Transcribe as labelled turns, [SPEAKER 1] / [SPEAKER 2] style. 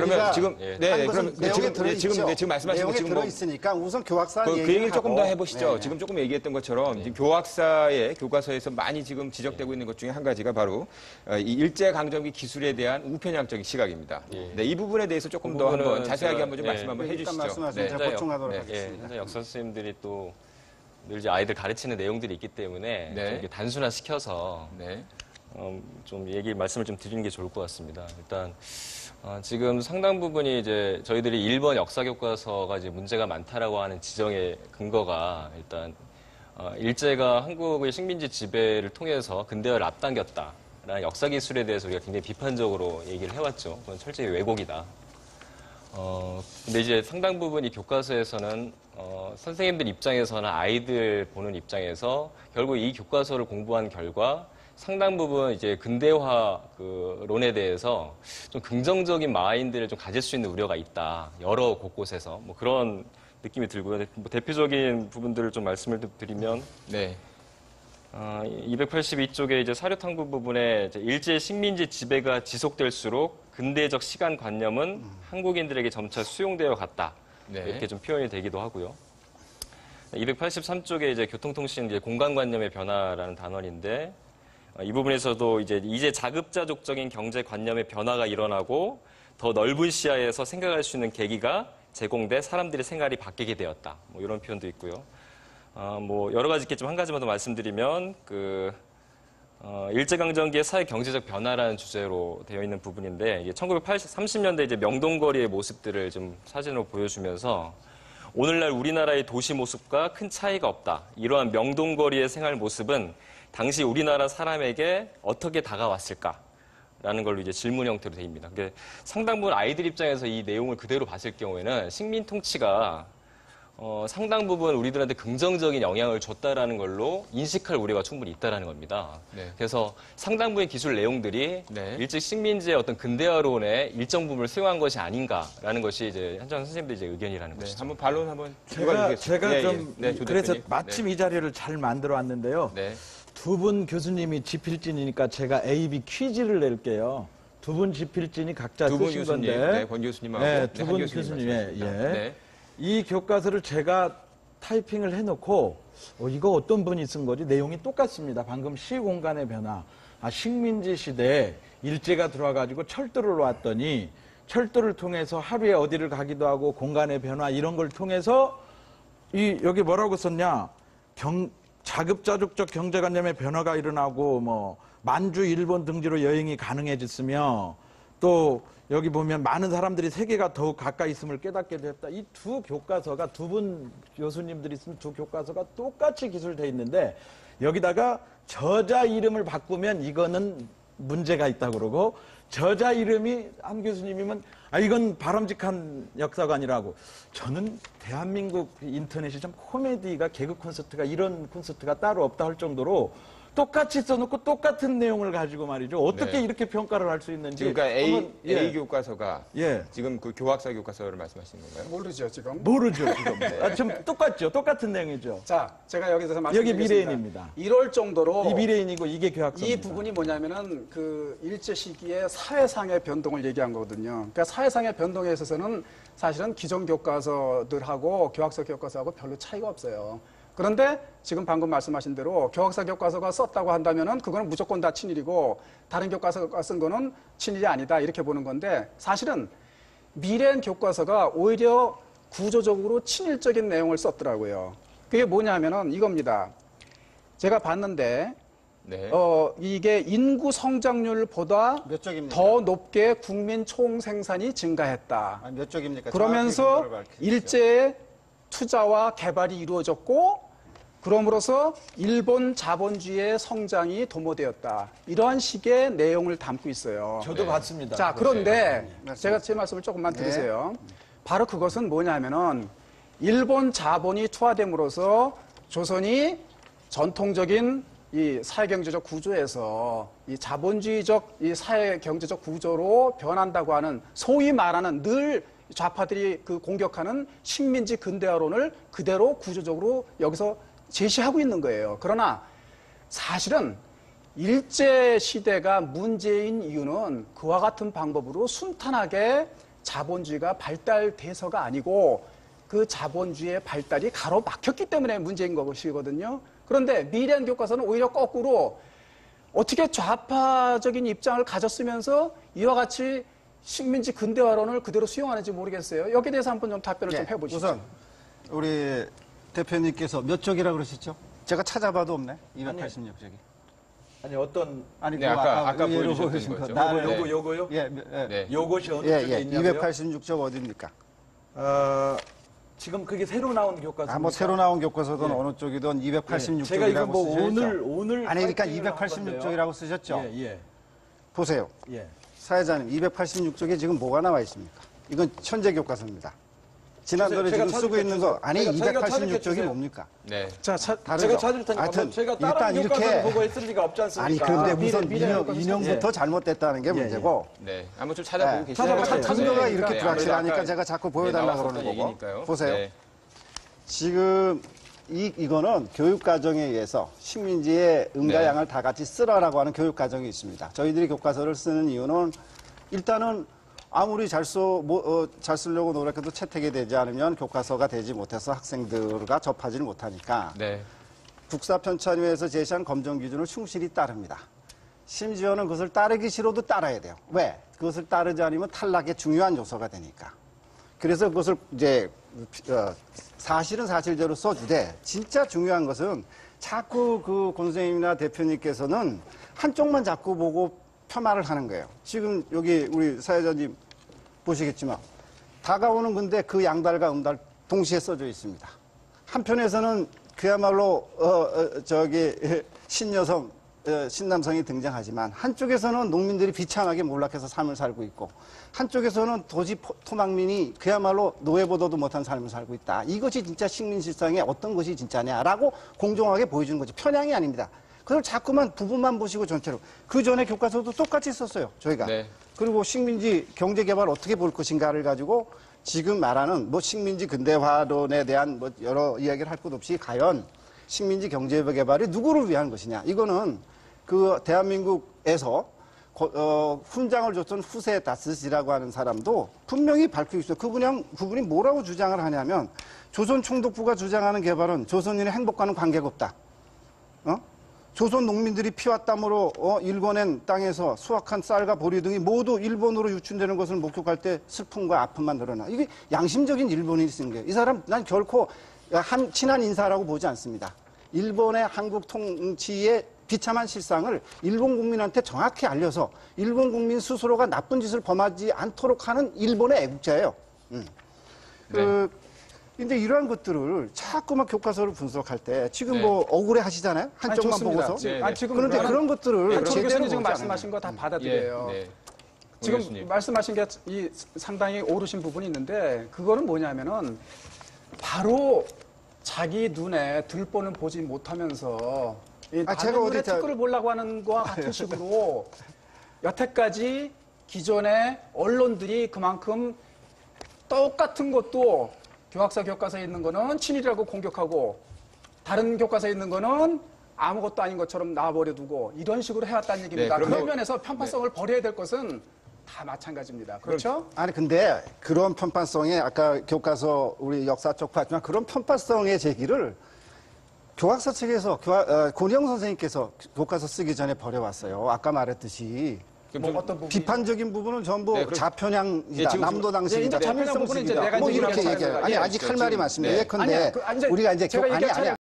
[SPEAKER 1] 그러면 지금
[SPEAKER 2] 그럼
[SPEAKER 1] 지금 말씀하신 거 지금
[SPEAKER 2] 들어있으니까 우선 교학사
[SPEAKER 1] 그 얘기를 조금 더 해보시죠.
[SPEAKER 2] 네.
[SPEAKER 1] 지금 조금 얘기했던 것처럼 지금 교학사의 교과서에서 많이 지금 지적되고 있는 것 중에 한 가지가 바로 이 일제강점기 기술에 대한 우편향적인 시각입니다. 네, 이 부분에 대해서 조금 더 한번 자세하게 한번 좀 말씀 한번 해주시죠.
[SPEAKER 2] 말씀하시면 제가 보충하도록 하겠습니다.
[SPEAKER 3] 현재 역사 선생님들이 또 늘 이제 아이들 가르치는 내용들이 있기 때문에 좀 이렇게 단순화시켜서 좀 말씀을 좀 드리는 게 좋을 것 같습니다. 일단 지금 상당 부분이 이제 저희들이 일본 역사 교과서가 이제 문제가 많다라고 하는 지정의 근거가 일단 일제가 한국의 식민지 지배를 통해서 근대화를 앞당겼다라는 역사 기술에 대해서 우리가 굉장히 비판적으로 얘기를 해왔죠. 그건 철저히 왜곡이다. 근데 이제 상당 부분 이 교과서에서는 선생님들 입장에서나 아이들 보는 입장에서 결국 이 교과서를 공부한 결과 상당 부분 이제 근대화 론에 대해서 좀 긍정적인 마인드를 좀 가질 수 있는 우려가 있다. 여러 곳곳에서 뭐 그런 느낌이 들고요. 뭐 대표적인 부분들을 좀 말씀을 드리면 282쪽에 이제 사료탐구 부분에 이제 일제 식민지 지배가 지속될수록 근대적 시간 관념은 한국인들에게 점차 수용되어 갔다. 이렇게 좀 표현이 되기도 하고요. 283쪽에 이제 교통통신 이제 공간관념의 변화라는 단원인데 이 부분에서도 이제 자급자족적인 경제관념의 변화가 일어나고 더 넓은 시야에서 생각할 수 있는 계기가 제공돼 사람들의 생활이 바뀌게 되었다. 뭐 이런 표현도 있고요. 뭐 여러 가지 있겠지만 한 가지만 더 말씀드리면 일제강점기의 사회 경제적 변화라는 주제로 되어 있는 부분인데 이게 1930년대 이제 명동거리의 모습들을 좀 사진으로 보여주면서 오늘날 우리나라의 도시 모습과 큰 차이가 없다. 이러한 명동거리의 생활 모습은 당시 우리나라 사람에게 어떻게 다가왔을까라는 걸로 이제 질문 형태로 되어 있습니다. 상당 부분 아이들 입장에서 이 내용을 그대로 봤을 경우에는 식민 통치가 상당 부분 우리들한테 긍정적인 영향을 줬다라는 걸로 인식할 우려가 충분히 있다라는 겁니다. 그래서 상당 부분의 기술 내용들이 일찍 식민지의 어떤 근대화론의 일정 부분을 수용한 것이 아닌가라는 것이 이제 현장 선생님들의 이제 의견이라는 것이죠.
[SPEAKER 1] 한번 반론 한번
[SPEAKER 4] 제가 좀 그래서 마침 이 자리를 잘 만들어 왔는데요. 두 분 교수님이 지필진이니까 제가 A, B 퀴즈를 낼게요. 두 분 지필진이 각자 쓰신 건데.
[SPEAKER 1] 권 교수님하고
[SPEAKER 4] 두 분 교수님. 이 교과서를 제가 타이핑을 해놓고 이거 어떤 분이 쓴 거지? 내용이 똑같습니다. 방금 시공간의 변화. 식민지 시대에 일제가 들어와가지고 철도를 놨더니 철도를 통해서 하루에 어디를 가기도 하고 공간의 변화 이런 걸 통해서 여기 뭐라고 썼냐? 자급자족적 경제관념의 변화가 일어나고 뭐 만주 일본 등지로 여행이 가능해졌으며 또 여기 보면 많은 사람들이 세계가 더욱 가까이 있음을 깨닫게 됐다. 이 두 교과서가 두 분 교수님들이 쓴 두 교과서가 똑같이 기술돼 있는데 여기다가 저자 이름을 바꾸면 이거는 문제가 있다고 그러고 저자 이름이 한 교수님이면 이건 바람직한 역사관이라고. 저는 대한민국 인터넷이 좀 코미디가 개그 콘서트가 이런 콘서트가 따로 없다 할 정도로 똑같이 써놓고 똑같은 내용을 가지고 말이죠. 어떻게 이렇게 평가를 할 수 있는지.
[SPEAKER 1] 그러니까 A 교과서가 지금 그 교학사 교과서를 말씀하시는 건가요?
[SPEAKER 2] 모르죠, 지금.
[SPEAKER 4] 모르죠, 지금. 좀 똑같죠. 똑같은 내용이죠.
[SPEAKER 2] 자, 제가 여기서 말씀드리겠습니다.
[SPEAKER 4] 여기 미래인입니다.
[SPEAKER 2] 이럴 정도로
[SPEAKER 4] 이 미래인이고 이게 교학서입니다.
[SPEAKER 2] 이 부분이 뭐냐면은 그 일제 시기의 사회상의 변동을 얘기한 거거든요. 그러니까 사회상의 변동에 있어서는 사실은 기존 교과서들하고 교학서 교과서하고 별로 차이가 없어요. 그런데 지금 방금 말씀하신 대로 교학사 교과서가 썼다고 한다면은 그거는 무조건 다 친일이고 다른 교과서가 쓴 거는 친일이 아니다 이렇게 보는 건데 사실은 미래인 교과서가 오히려 구조적으로 친일적인 내용을 썼더라고요. 그게 뭐냐면은 이겁니다. 제가 봤는데 이게 인구 성장률보다 더 높게 국민 총생산이 증가했다.
[SPEAKER 5] 몇 쪽입니까?
[SPEAKER 2] 그러면서 일제의 투자와 개발이 이루어졌고 그럼으로써 일본 자본주의의 성장이 도모되었다. 이러한 식의 내용을 담고 있어요.
[SPEAKER 4] 저도 봤습니다.
[SPEAKER 2] 자, 그런데 제가 제 말씀을 조금만 들으세요. 바로 그것은 뭐냐면은 일본 자본이 투하됨으로써 조선이 전통적인 이 사회경제적 구조에서 이 자본주의적 이 사회경제적 구조로 변한다고 하는 소위 말하는 늘 좌파들이 그 공격하는 식민지 근대화론을 그대로 구조적으로 여기서 제시하고 있는 거예요. 그러나 사실은 일제 시대가 문제인 이유는 그와 같은 방법으로 순탄하게 자본주의가 발달돼서가 아니고 그 자본주의의 발달이 가로막혔기 때문에 문제인 것이거든요. 그런데 미래한 교과서는 오히려 거꾸로 어떻게 좌파적인 입장을 가졌으면서 이와 같이 식민지 근대화론을 그대로 수용하는지 모르겠어요. 여기에 대해서 한번 좀 답변을 좀 해보시죠.
[SPEAKER 5] 우선 우리 대표님께서 몇 쪽이라고 그러셨죠? 제가 찾아봐도 없네. 286쪽이.
[SPEAKER 4] 아니 어떤
[SPEAKER 5] 아니
[SPEAKER 1] 네, 아까 보여주셨던 거죠.
[SPEAKER 4] 요거요?
[SPEAKER 5] 예,
[SPEAKER 1] 네.
[SPEAKER 4] 요것이 어느
[SPEAKER 5] 예,
[SPEAKER 4] 쪽에
[SPEAKER 5] 예.
[SPEAKER 4] 있냐고요?
[SPEAKER 5] 286쪽 어디입니까?
[SPEAKER 4] 지금 그게 새로 나온 교과서.
[SPEAKER 5] 뭐 새로 나온 교과서든 어느 쪽이든 286쪽이라고
[SPEAKER 4] 제가 이거 뭐
[SPEAKER 5] 쓰셨죠?
[SPEAKER 4] 오늘
[SPEAKER 5] 아니 그러니까
[SPEAKER 4] 파이팅을 한 건데요.
[SPEAKER 5] 286쪽이라고 쓰셨죠?
[SPEAKER 4] 예.
[SPEAKER 5] 보세요.
[SPEAKER 4] 예.
[SPEAKER 5] 사회자님 286쪽에 지금 뭐가 나와 있습니까? 이건 천재 교과서입니다. 지난번에
[SPEAKER 4] 제가
[SPEAKER 5] 지금 쓰고 있는 거 아니
[SPEAKER 4] 제가
[SPEAKER 5] 286쪽이 뭡니까?
[SPEAKER 1] 네.
[SPEAKER 2] 자,
[SPEAKER 5] 다르죠?
[SPEAKER 4] 제가 찾을 테니까
[SPEAKER 5] 하여튼
[SPEAKER 4] 제가
[SPEAKER 5] 일단
[SPEAKER 4] 다른 교과서를
[SPEAKER 5] 이렇게
[SPEAKER 4] 보고 했을 리가 없지 않습니까?
[SPEAKER 5] 아니 그런데 우선
[SPEAKER 2] 미래
[SPEAKER 5] 인용부터 잘못됐다는 게 문제고
[SPEAKER 1] 네. 한번 좀 찾아보고 계시죠.
[SPEAKER 4] 찾아봐요.
[SPEAKER 5] 근거가 이렇게
[SPEAKER 1] 네,
[SPEAKER 5] 불확실하니까
[SPEAKER 1] 아무래도
[SPEAKER 5] 제가 자꾸
[SPEAKER 1] 아까
[SPEAKER 5] 보여달라고
[SPEAKER 1] 나왔었던
[SPEAKER 5] 그러는 거고
[SPEAKER 1] 얘기니까요.
[SPEAKER 5] 보세요.
[SPEAKER 1] 네.
[SPEAKER 5] 지금 이거는 교육과정에 의해서 식민지의 음과
[SPEAKER 1] 네.
[SPEAKER 5] 양을 다 같이 쓰라라고 하는 교육과정이 있습니다. 저희들이 교과서를 쓰는 이유는 일단은 아무리 잘 쓰려고 노력해도 채택이 되지 않으면 교과서가 되지 못해서 학생들과 접하지를 못하니까
[SPEAKER 1] 네.
[SPEAKER 5] 국사편찬위에서 제시한 검정 기준을 충실히 따릅니다. 심지어는 그것을 따르기 싫어도 따라야 돼요. 왜? 그것을 따르지 않으면 탈락의 중요한 요소가 되니까. 그래서 그것을 이제 사실은 사실대로 써주되 진짜 중요한 것은 자꾸 그 권선생님이나 대표님께서는 한쪽만 자꾸 보고 폄하를 하는 거예요. 지금 여기 우리 사회자님 보시겠지만 다가오는 근데 그 양달과 음달 동시에 써져 있습니다. 한편에서는 그야말로 신여성, 신남성이 등장하지만 한쪽에서는 농민들이 비참하게 몰락해서 삶을 살고 있고 한쪽에서는 도시 토막민이 그야말로 노예보다도 못한 삶을 살고 있다. 이것이 진짜 식민실상의 어떤 것이 진짜냐라고 공정하게 보여주는 거지. 편향이 아닙니다. 그걸 자꾸만 부분만 보시고 전체로. 그 전에 교과서도 똑같이 썼어요, 저희가.
[SPEAKER 1] 네.
[SPEAKER 5] 그리고 식민지 경제개발 어떻게 볼 것인가를 가지고 지금 말하는 뭐 식민지 근대화론에 대한 뭐 여러 이야기를 할 것 없이 과연 식민지 경제개발이 누구를 위한 것이냐. 이거는 그 대한민국에서 훈장을 줬던 후세 다스지라고 하는 사람도 분명히 밝히고 있어요. 그분이 뭐라고 주장을 하냐면 조선 총독부가 주장하는 개발은 조선인의 행복과는 관계가 없다. 조선 농민들이 피와 땀으로 일궈낸 땅에서 수확한 쌀과 보리 등이 모두 일본으로 유출되는 것을 목격할 때 슬픔과 아픔만 늘어나. 이게 양심적인 일본인이 쓴 거예요. 이 사람 난 결코 친한 인사라고 보지 않습니다. 일본의 한국 통치의 비참한 실상을 일본 국민한테 정확히 알려서 일본 국민 스스로가 나쁜 짓을 범하지 않도록 하는 일본의 애국자예요. 근데 이러한 것들을 자꾸만 교과서를 분석할 때 지금 뭐 억울해 하시잖아요. 한쪽만
[SPEAKER 2] 좋습니다.
[SPEAKER 5] 보고서.
[SPEAKER 2] 지금
[SPEAKER 5] 그런데 그런 것들을
[SPEAKER 2] 한철
[SPEAKER 5] 제대로
[SPEAKER 2] 교수님 지금
[SPEAKER 5] 보지
[SPEAKER 2] 말씀하신 거 다 받아들여요.
[SPEAKER 1] 네.
[SPEAKER 2] 지금
[SPEAKER 1] 교수님.
[SPEAKER 2] 말씀하신 게 상당히 옳으신 부분이 있는데 그거는 뭐냐면은 바로 자기 눈에 들보는 보지 못하면서
[SPEAKER 5] 제가
[SPEAKER 2] 다른 눈에
[SPEAKER 5] 어디
[SPEAKER 2] 특구를 보려고 하는 거와 같은 식으로 여태까지 기존의 언론들이 그만큼 똑같은 것도 교학서 교과서에 있는 거는 친일이라고 공격하고 다른 교과서에 있는 거는 아무것도 아닌 것처럼 놔버려 두고 이런 식으로 해왔다는 얘기입니다.
[SPEAKER 1] 네,
[SPEAKER 2] 그런 면에서 편파성을 버려야 될 것은 다 마찬가지입니다. 그렇죠?
[SPEAKER 5] 아니 근데 그런 편파성에 아까 교과서 우리 역사 쪽 봤지만 그런 편파성의 제기를 교학서 측에서 고리영 선생님께서 교과서 쓰기 전에 버려왔어요. 아까 말했듯이
[SPEAKER 2] 뭐 어떤 부분
[SPEAKER 5] 비판적인 부분은 전부
[SPEAKER 1] 네,
[SPEAKER 5] 좌편향이다.
[SPEAKER 1] 지금
[SPEAKER 5] 남도 당식이다.
[SPEAKER 2] 이제 자편향 부분은 이제 내가
[SPEAKER 5] 뭐
[SPEAKER 2] 이제
[SPEAKER 5] 이렇게
[SPEAKER 2] 얘기할
[SPEAKER 5] 얘기해요.
[SPEAKER 2] 차례가
[SPEAKER 5] 아니
[SPEAKER 2] 있어요.
[SPEAKER 5] 아직 할 말이 많습니다.
[SPEAKER 1] 네.
[SPEAKER 5] 예컨대
[SPEAKER 2] 아니야,
[SPEAKER 5] 우리가 이제
[SPEAKER 2] 제가 얘기할 차례가